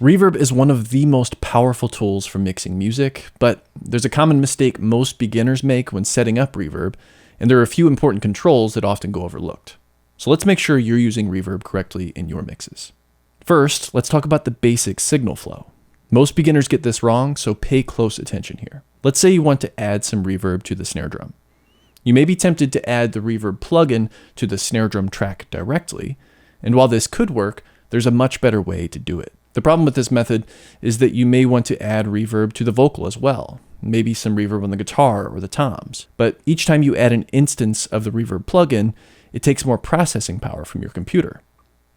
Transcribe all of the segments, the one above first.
Reverb is one of the most powerful tools for mixing music, but there's a common mistake most beginners make when setting up Reverb, and there are a few important controls that often go overlooked. So let's make sure you're using Reverb correctly in your mixes. First, let's talk about the basic signal flow. Most beginners get this wrong, so pay close attention here. Let's say you want to add some reverb to the snare drum. You may be tempted to add the reverb plugin to the snare drum track directly, and while this could work, there's a much better way to do it. The problem with this method is that you may want to add reverb to the vocal as well, maybe some reverb on the guitar or the toms. But each time you add an instance of the reverb plugin, it takes more processing power from your computer.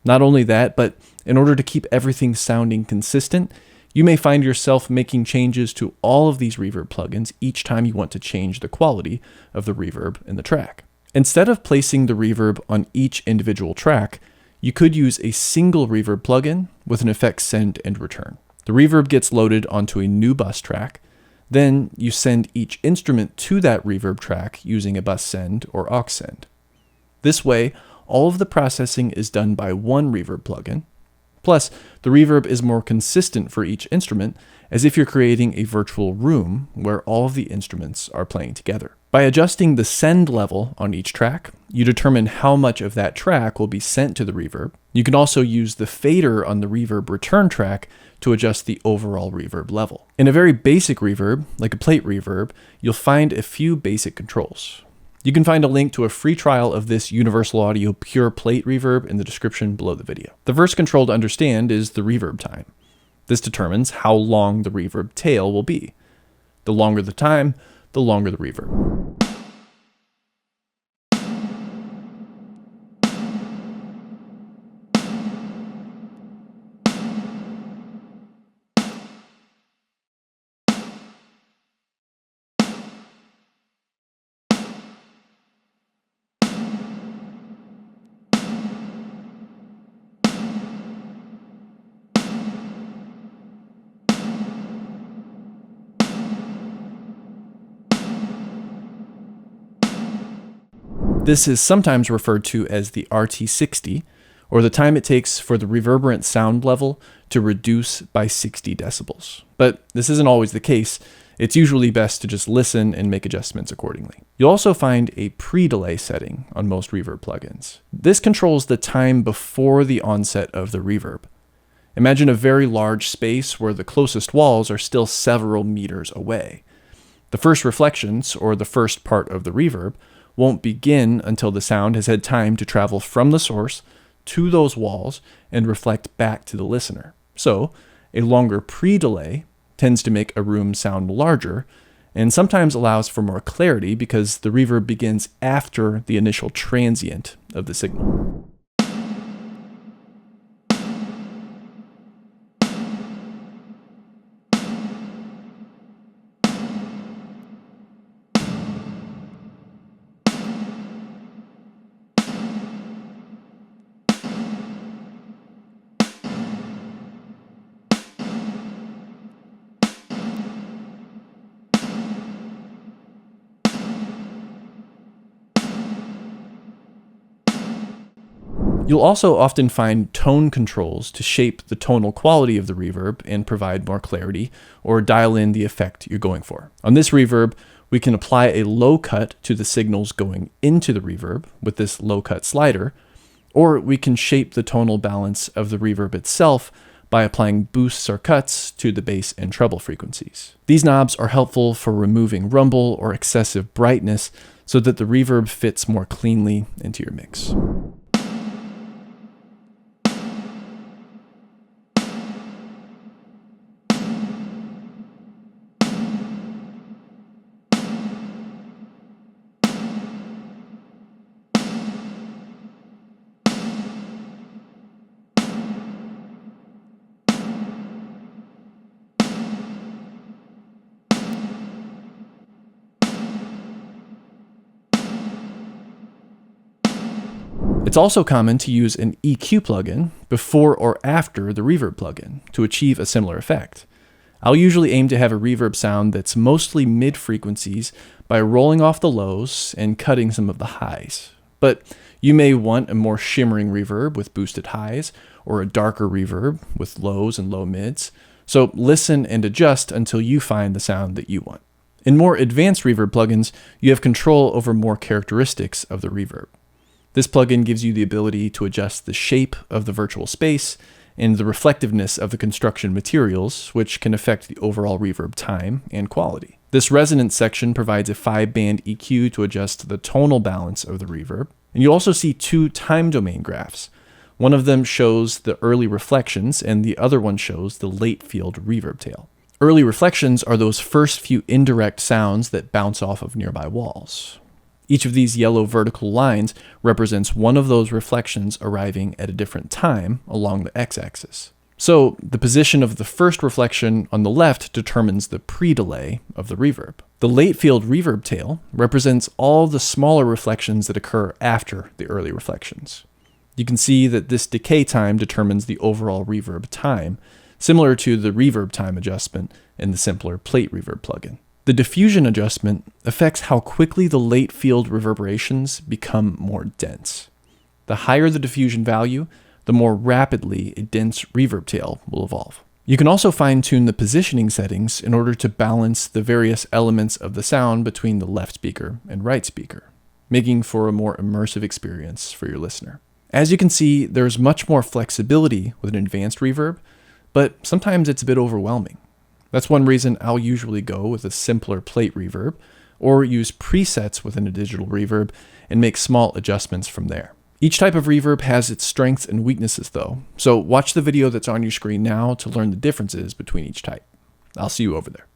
Not only that, but in order to keep everything sounding consistent, you may find yourself making changes to all of these reverb plugins each time you want to change the quality of the reverb in the track. Instead of placing the reverb on each individual track, you could use a single reverb plugin with an effect send and return. The reverb gets loaded onto a new bus track, then you send each instrument to that reverb track using a bus send or aux send. This way, all of the processing is done by one reverb plugin. Plus, the reverb is more consistent for each instrument, as if you're creating a virtual room where all of the instruments are playing together. By adjusting the send level on each track, you determine how much of that track will be sent to the reverb. You can also use the fader on the reverb return track to adjust the overall reverb level. In a very basic reverb, like a plate reverb, you'll find a few basic controls. You can find a link to a free trial of this Universal Audio Pure Plate Reverb in the description below the video. The first control to understand is the reverb time. This determines how long the reverb tail will be. The longer the time, the longer the reverb. This is sometimes referred to as the RT60, or the time it takes for the reverberant sound level to reduce by 60 decibels. But this isn't always the case. It's usually best to just listen and make adjustments accordingly. You'll also find a pre-delay setting on most reverb plugins. This controls the time before the onset of the reverb. Imagine a very large space where the closest walls are still several meters away. The first reflections, or the first part of the reverb, won't begin until the sound has had time to travel from the source to those walls and reflect back to the listener. So, a longer pre-delay tends to make a room sound larger and sometimes allows for more clarity because the reverb begins after the initial transient of the signal. You'll also often find tone controls to shape the tonal quality of the reverb and provide more clarity or dial in the effect you're going for. On this reverb, we can apply a low cut to the signals going into the reverb with this low cut slider, or we can shape the tonal balance of the reverb itself by applying boosts or cuts to the bass and treble frequencies. These knobs are helpful for removing rumble or excessive brightness so that the reverb fits more cleanly into your mix. It's also common to use an EQ plugin before or after the reverb plugin to achieve a similar effect. I'll usually aim to have a reverb sound that's mostly mid-frequencies by rolling off the lows and cutting some of the highs. But you may want a more shimmering reverb with boosted highs, or a darker reverb with lows and low mids. So listen and adjust until you find the sound that you want. In more advanced reverb plugins, you have control over more characteristics of the reverb. This plugin gives you the ability to adjust the shape of the virtual space and the reflectiveness of the construction materials, which can affect the overall reverb time and quality. This resonance section provides a 5-band EQ to adjust the tonal balance of the reverb. And you also see 2 time domain graphs. One of them shows the early reflections, and the other one shows the late field reverb tail. Early reflections are those first few indirect sounds that bounce off of nearby walls. Each of these yellow vertical lines represents one of those reflections arriving at a different time along the x-axis. So the position of the first reflection on the left determines the pre-delay of the reverb. The late field reverb tail represents all the smaller reflections that occur after the early reflections. You can see that this decay time determines the overall reverb time, similar to the reverb time adjustment in the simpler plate reverb plugin. The diffusion adjustment affects how quickly the late field reverberations become more dense. The higher the diffusion value, the more rapidly a dense reverb tail will evolve. You can also fine-tune the positioning settings in order to balance the various elements of the sound between the left speaker and right speaker, making for a more immersive experience for your listener. As you can see, there's much more flexibility with an advanced reverb, but sometimes it's a bit overwhelming. That's one reason I'll usually go with a simpler plate reverb, or use presets within a digital reverb and make small adjustments from there. Each type of reverb has its strengths and weaknesses though, so watch the video that's on your screen now to learn the differences between each type. I'll see you over there.